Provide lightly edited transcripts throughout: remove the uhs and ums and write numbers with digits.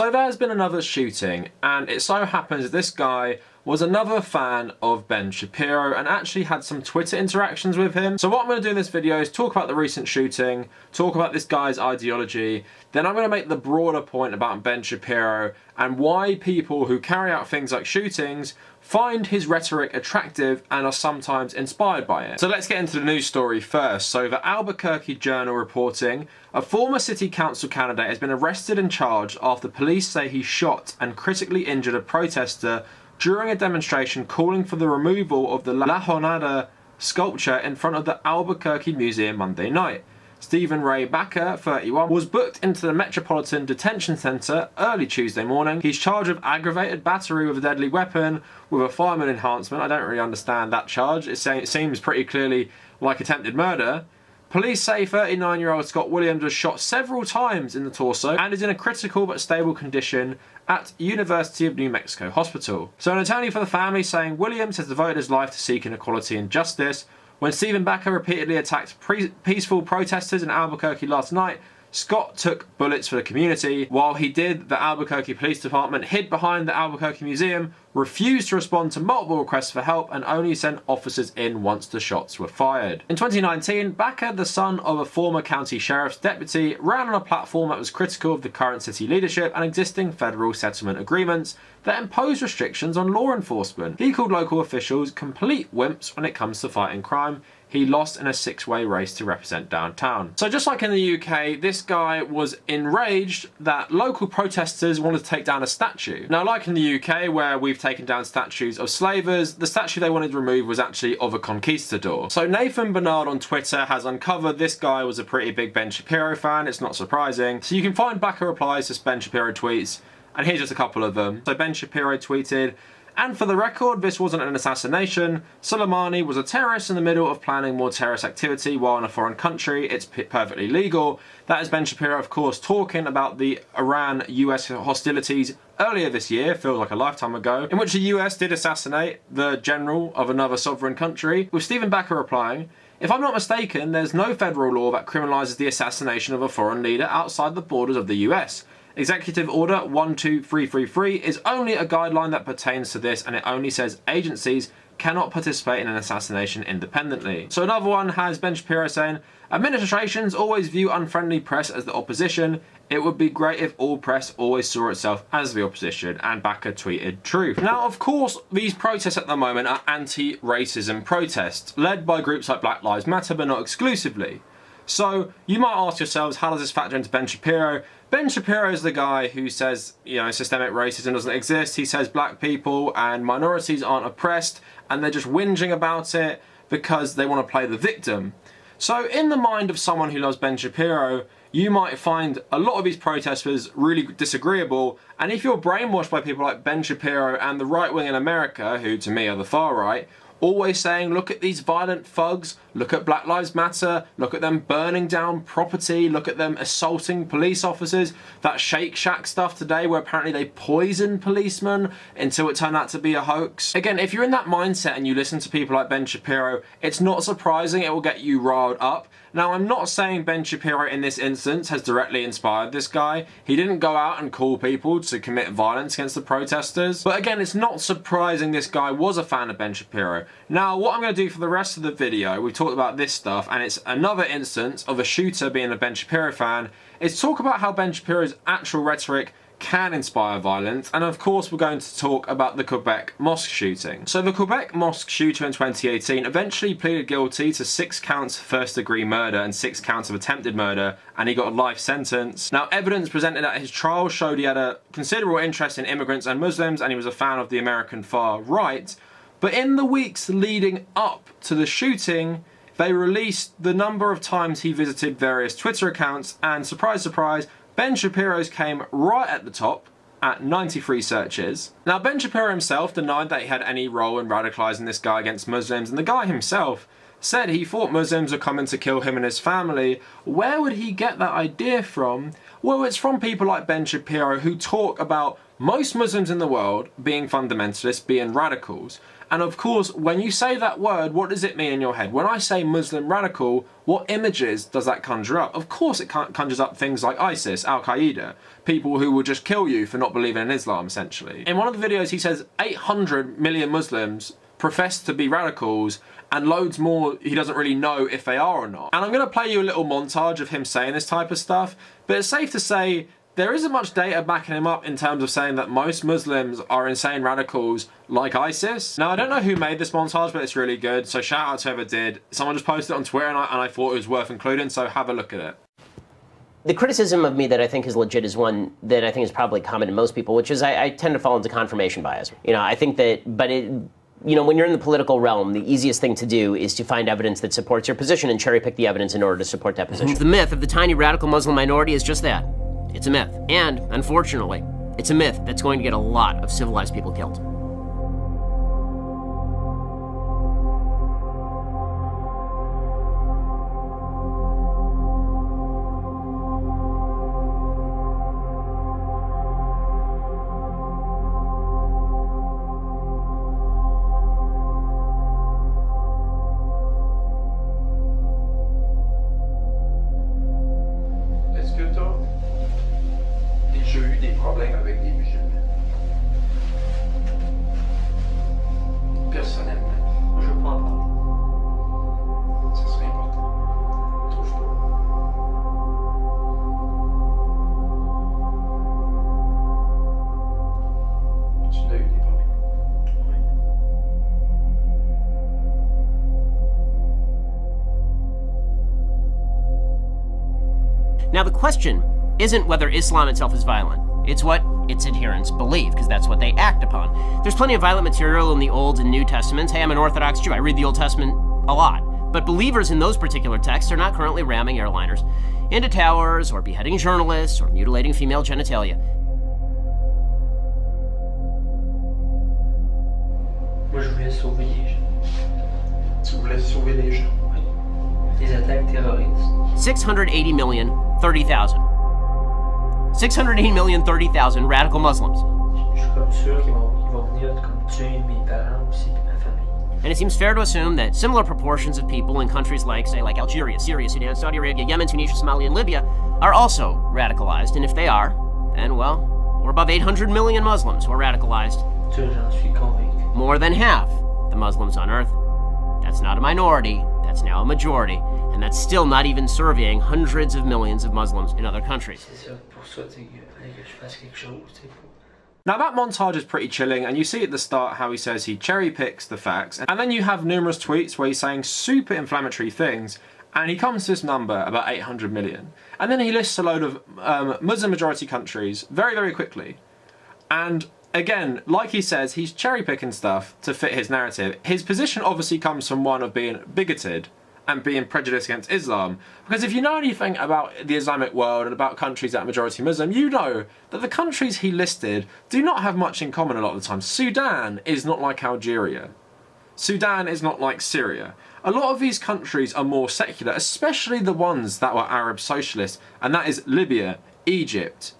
So there's been another shooting, and it so happens this guy was another fan of Ben Shapiro and actually had some Twitter interactions with him. So what I'm going to do in this video is talk about the recent shooting, talk about this guy's ideology, then I'm going to make the broader point about Ben Shapiro and why people who carry out things like shootings find his rhetoric attractive and are sometimes inspired by it. So let's get into the news story first. So the Albuquerque Journal reporting, a former city council candidate has been arrested and charged after police say he shot and critically injured a protester during a demonstration calling for the removal of the La Jornada sculpture in front of the Albuquerque Museum Monday night. Stephen Ray Baker, 31, was booked into the Metropolitan Detention Center early Tuesday morning. He's charged with aggravated battery with a deadly weapon with a fireman enhancement. I don't really understand that charge. It seems pretty clearly like attempted murder. Police say 39-year-old Scott Williams was shot several times in the torso and is in a critical but stable condition at University of New Mexico Hospital. So an attorney for the family saying Williams has devoted his life to seeking equality and justice. When Stephen Baker repeatedly attacked peaceful protesters in Albuquerque last night, Scott took bullets for the community. While he did, the Albuquerque Police Department hid behind the Albuquerque Museum, refused to respond to multiple requests for help, and only sent officers in once the shots were fired. In 2019, Baker, the son of a former county sheriff's deputy, ran on a platform that was critical of the current city leadership and existing federal settlement agreements that impose restrictions on law enforcement. He called local officials complete wimps when it comes to fighting crime. He lost in a six-way race to represent downtown. So just like in the UK, this guy was enraged that local protesters wanted to take down a statue. Now, like in the UK, where we've taken down statues of slavers, the statue they wanted to remove was actually of a conquistador. So Nathan Bernard on Twitter has uncovered this guy was a pretty big Ben Shapiro fan. It's not surprising. So you can find Backer replies to Ben Shapiro tweets, and here's just a couple of them. So Ben Shapiro tweeted, "And for the record, this wasn't an assassination. Soleimani was a terrorist in the middle of planning more terrorist activity while in a foreign country. It's perfectly legal." That is Ben Shapiro, of course, talking about the Iran-US hostilities earlier this year, feels like a lifetime ago, in which the US did assassinate the general of another sovereign country, with Stephen Baker replying, "If I'm not mistaken, there's no federal law that criminalises the assassination of a foreign leader outside the borders of the US. Executive Order 12333 is only a guideline that pertains to this, and it only says agencies cannot participate in an assassination independently." So another one has Ben Shapiro saying, "Administrations always view unfriendly press as the opposition. It would be great if all press always saw itself as the opposition," and Baker tweeted truth. Now, of course, these protests at the moment are anti-racism protests, led by groups like Black Lives Matter, but not exclusively. So you might ask yourselves, how does this factor into Ben Shapiro? Ben Shapiro is the guy who says, systemic racism doesn't exist. He says black people and minorities aren't oppressed and they're just whinging about it because they want to play the victim. So in the mind of someone who loves Ben Shapiro, you might find a lot of these protesters really disagreeable, and if you're brainwashed by people like Ben Shapiro and the right wing in America, who to me are the far right, always saying, look at these violent thugs, look at Black Lives Matter, look at them burning down property, look at them assaulting police officers, that Shake Shack stuff today where apparently they poisoned policemen until it turned out to be a hoax. Again, if you're in that mindset and you listen to people like Ben Shapiro, it's not surprising it will get you riled up. Now, I'm not saying Ben Shapiro in this instance has directly inspired this guy. He didn't go out and call people to commit violence against the protesters. But again, it's not surprising this guy was a fan of Ben Shapiro. Now, what I'm going to do for the rest of the video, we've talked about this stuff, and it's another instance of a shooter being a Ben Shapiro fan, is talk about how Ben Shapiro's actual rhetoric can inspire violence, and of course we're going to talk about the Quebec mosque shooting. So the Quebec mosque shooter in 2018 eventually pleaded guilty to 6 counts of first-degree murder and 6 counts of attempted murder, and he got a life sentence. Now, evidence presented at his trial showed he had a considerable interest in immigrants and Muslims, and he was a fan of the American far right. But in the weeks leading up to the shooting, they released the number of times he visited various Twitter accounts, and surprise, surprise, Ben Shapiro's came right at the top at 93 searches. Now, Ben Shapiro himself denied that he had any role in radicalising this guy against Muslims, and the guy himself said he thought Muslims were coming to kill him and his family. Where would he get that idea from? Well, it's from people like Ben Shapiro who talk about most Muslims in the world being fundamentalists, being radicals. And of course, when you say that word, what does it mean in your head? When I say Muslim radical, what images does that conjure up? Of course it conjures up things like ISIS, Al-Qaeda, people who will just kill you for not believing in Islam, essentially. In one of the videos, he says 800 million Muslims profess to be radicals, and loads more he doesn't really know if they are or not. And I'm going to play you a little montage of him saying this type of stuff, but it's safe to say there isn't much data backing him up in terms of saying that most Muslims are insane radicals like ISIS. Now, I don't know who made this montage, but it's really good, so shout out to whoever did. Someone just posted it on Twitter and I thought it was worth including, so have a look at it. The criticism of me that I think is legit is one that I think is probably common to most people, which is I tend to fall into confirmation bias. I think that, when you're in the political realm, the easiest thing to do is to find evidence that supports your position and cherry pick the evidence in order to support that position. The myth of the tiny radical Muslim minority is just that. It's a myth. And, unfortunately, it's a myth that's going to get a lot of civilized people killed. J'ai eu des problèmes avec des musulmans. Personnellement. Je peux en parler. Ça serait important. Trouve pas. Tu n'as eu des problèmes? Oui. Now the question isn't whether Islam itself is violent. It's what its adherents believe, because that's what they act upon. There's plenty of violent material in the Old and New Testaments. Hey, I'm an Orthodox Jew. I read the Old Testament a lot. But believers in those particular texts are not currently ramming airliners into towers, or beheading journalists, or mutilating female genitalia. Moi, je voulais sauver les gens. Tu voulais sauver les gens? Oui. Des attaques terroristes. 680 million, 30,000. 680 million, 30,000 radical Muslims. Je suis comme sûr qu'ils vont venir comme tuer mes parents aussi, ma famille. And it seems fair to assume that similar proportions of people in countries like, say, like Algeria, Syria, Sudan, Saudi Arabia, Yemen, Tunisia, Somalia, and Libya are also radicalized. And if they are, then, well, we're above 800 million Muslims who are radicalized. J'en suis convaincu. More than half the Muslims on Earth. That's not a minority, that's now a majority. And that's still not even surveying hundreds of millions of Muslims in other countries. C'est ça, pour ça, tu sais, il fallait que je fasse quelque chose, tu sais. Now that montage is pretty chilling, and you see at the start how he says he cherry picks the facts, and then you have numerous tweets where he's saying super inflammatory things, and he comes to this number, about 800 million. And then he lists a load of Muslim majority countries very, very quickly. And again, like he says, he's cherry picking stuff to fit his narrative. His position obviously comes from one of being bigoted and being prejudiced against Islam. Because if you know anything about the Islamic world and about countries that are majority Muslim, you know that the countries he listed do not have much in common a lot of the time. Sudan is not like Algeria. Sudan is not like Syria. A lot of these countries are more secular, especially the ones that were Arab socialists, and that is Libya, Egypt,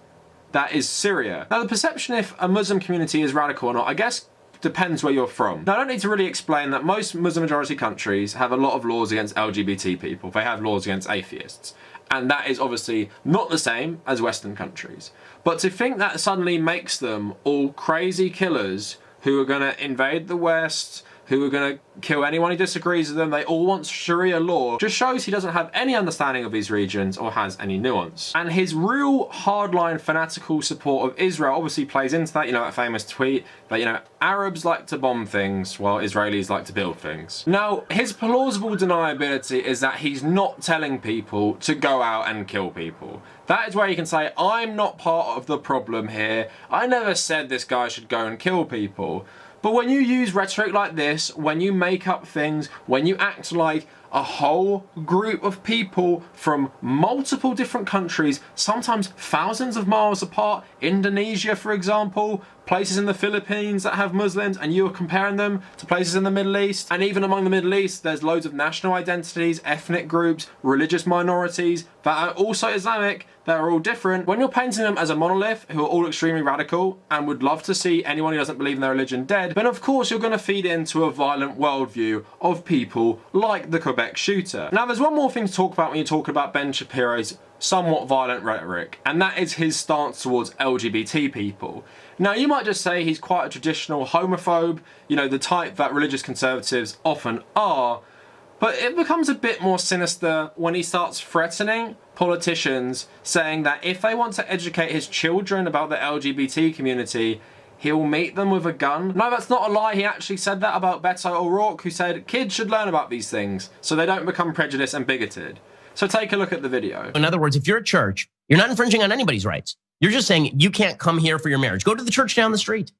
that is Syria. Now the perception if a Muslim community is radical or not, I guess depends where you're from. Now I don't need to really explain that most Muslim majority countries have a lot of laws against LGBT people. They have laws against atheists. And that is obviously not the same as Western countries. But to think that suddenly makes them all crazy killers who are gonna invade the West, who are going to kill anyone who disagrees with them, they all want Sharia law, just shows he doesn't have any understanding of these regions or has any nuance. And his real hardline fanatical support of Israel obviously plays into that, you know, that famous tweet that, you know, Arabs like to bomb things while Israelis like to build things. Now, his plausible deniability is that he's not telling people to go out and kill people. That is where you can say, I'm not part of the problem here. I never said this guy should go and kill people. But when you use rhetoric like this, when you make up things, when you act like, a whole group of people from multiple different countries, sometimes thousands of miles apart, Indonesia, for example, places in the Philippines that have Muslims, and you are comparing them to places in the Middle East. And even among the Middle East, there's loads of national identities, ethnic groups, religious minorities that are also Islamic, that are all different. When you're painting them as a monolith who are all extremely radical and would love to see anyone who doesn't believe in their religion dead, then of course you're going to feed into a violent worldview of people like the Quebec shooter. Now there's one more thing to talk about when you talk about Ben Shapiro's somewhat violent rhetoric, and that is his stance towards LGBT people. Now you might just say he's quite a traditional homophobe, you know, the type that religious conservatives often are, but it becomes a bit more sinister when he starts threatening politicians, saying that if they want to educate his children about the LGBT community, he'll meet them with a gun. No, that's not a lie. He actually said that about Beto O'Rourke, who said kids should learn about these things so they don't become prejudiced and bigoted. So take a look at the video. In other words, if you're a church, you're not infringing on anybody's rights. You're just saying you can't come here for your marriage. Go to the church down the street.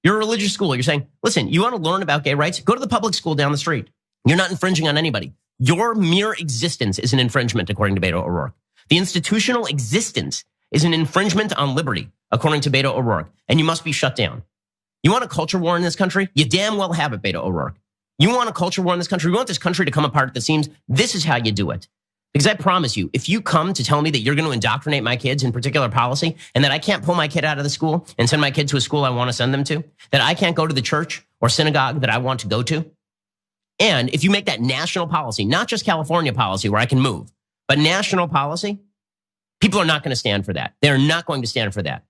You're a religious school. You're saying, listen, you want to learn about gay rights? Go to the public school down the street. You're not infringing on anybody. Your mere existence is an infringement, according to Beto O'Rourke. The institutional existence is an infringement on liberty, according to Beto O'Rourke, and you must be shut down. You want a culture war in this country? You damn well have it, Beto O'Rourke. You want a culture war in this country? You want this country to come apart at the seams? This is how you do it. Because I promise you, if you come to tell me that you're going to indoctrinate my kids in particular policy, and that I can't pull my kid out of the school and send my kid to a school I want to send them to, that I can't go to the church or synagogue that I want to go to, and if you make that national policy, not just California policy where I can move, but national policy, people are not going to stand for that. They're not going to stand for that.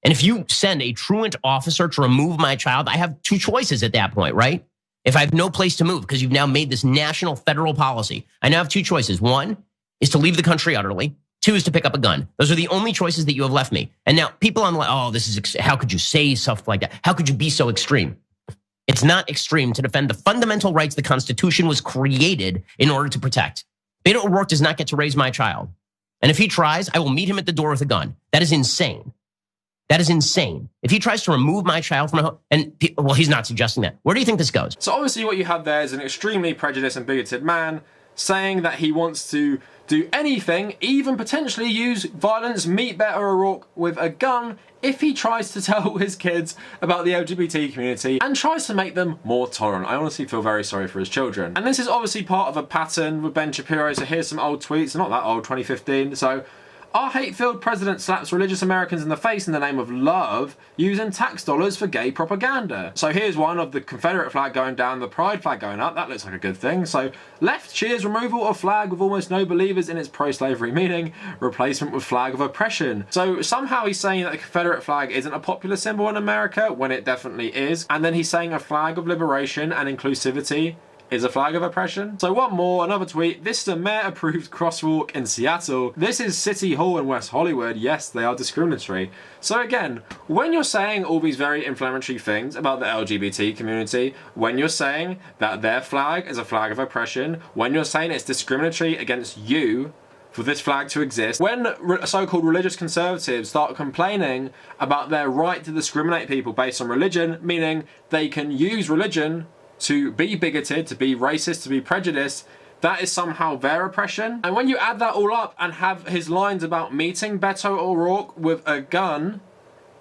And if you send a truant officer to remove my child, I have two choices at that point, right? If I have no place to move because you've now made this national federal policy, I now have two choices. One is to leave the country utterly. Two is to pick up a gun. Those are the only choices that you have left me. And now people on like, oh, this is, how could you say stuff like that? How could you be so extreme? It's not extreme to defend the fundamental rights the Constitution was created in order to protect. Beto O'Rourke does not get to raise my child. And if he tries, I will meet him at the door with a gun. That is insane. That is insane. If he tries to remove my child from my home, and well, he's not suggesting that. Where do you think this goes? So obviously what you have there is an extremely prejudiced and bigoted man saying that he wants to do anything, even potentially use violence, meet Beto O'Rourke with a gun if he tries to tell his kids about the LGBT community and tries to make them more tolerant. I honestly feel very sorry for his children. And this is obviously part of a pattern with Ben Shapiro. So here's some old tweets, not that old, 2015. So, our hate-filled president slaps religious Americans in the face in the name of love, using tax dollars for gay propaganda. So here's one of the Confederate flag going down, the pride flag going up. That looks like a good thing. So left cheers removal of flag with almost no believers in its pro-slavery meaning, replacement with flag of oppression. So somehow he's saying that the Confederate flag isn't a popular symbol in America when it definitely is. And then he's saying a flag of liberation and inclusivity is a flag of oppression. So one more, another tweet. This is a mayor-approved crosswalk in Seattle. This is City Hall in West Hollywood. Yes, they are discriminatory. So again, when you're saying all these very inflammatory things about the LGBT community, when you're saying that their flag is a flag of oppression, when you're saying it's discriminatory against you for this flag to exist, when so-called religious conservatives start complaining about their right to discriminate people based on religion, meaning they can use religion to be bigoted, to be racist, to be prejudiced, that is somehow their oppression. And when you add that all up and have his lines about meeting Beto O'Rourke with a gun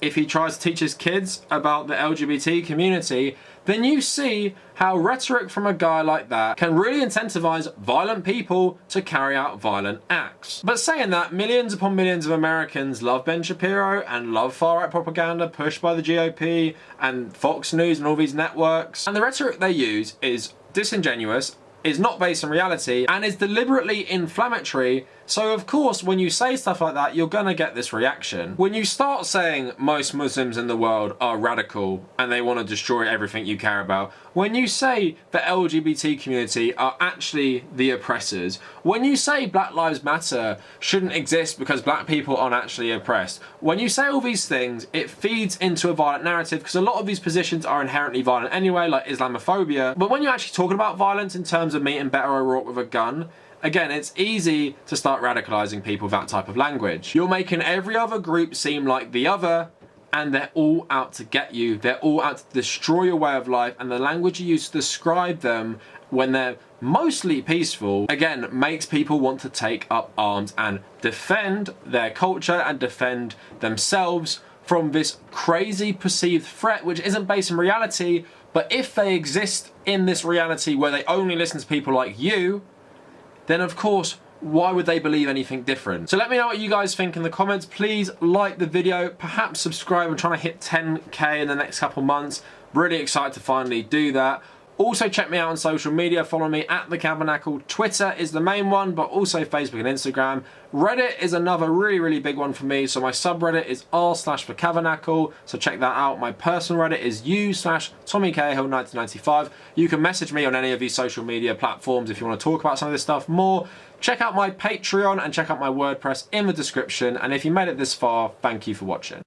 if he tries to teach his kids about the LGBT community, then you see how rhetoric from a guy like that can really incentivize violent people to carry out violent acts. But saying that, millions upon millions of Americans love Ben Shapiro and love far-right propaganda pushed by the GOP and Fox News and all these networks. And the rhetoric they use is disingenuous, is not based on reality, and is deliberately inflammatory. So of course, when you say stuff like that, you're gonna get this reaction. When you start saying most Muslims in the world are radical and they want to destroy everything you care about, when you say the LGBT community are actually the oppressors, when you say Black Lives Matter shouldn't exist because black people aren't actually oppressed, when you say all these things, it feeds into a violent narrative, because a lot of these positions are inherently violent anyway, like Islamophobia. But when you're actually talking about violence in terms of meeting Beto O'Rourke with a gun, again, it's easy to start radicalizing people with that type of language. You're making every other group seem like the other, and they're all out to get you. They're all out to destroy your way of life, and the language you use to describe them when they're mostly peaceful, again, makes people want to take up arms and defend their culture and defend themselves from this crazy perceived threat, which isn't based in reality. But if they exist in this reality where they only listen to people like you, then of course, why would they believe anything different? So let me know what you guys think in the comments. Please like the video, perhaps subscribe. I'm trying to hit 10K in the next couple months. Really excited to finally do that. Also check me out on social media, follow me at The Cavernacle. Twitter is the main one, but also Facebook and Instagram. Reddit is another really big one for me, so my subreddit is r/TheCavernacle, so check that out. My personal Reddit is u/TommyCahill1995. You can message me on any of these social media platforms if you want to talk about some of this stuff more. Check out my Patreon and check out my WordPress in the description, and if you made it this far, thank you for watching.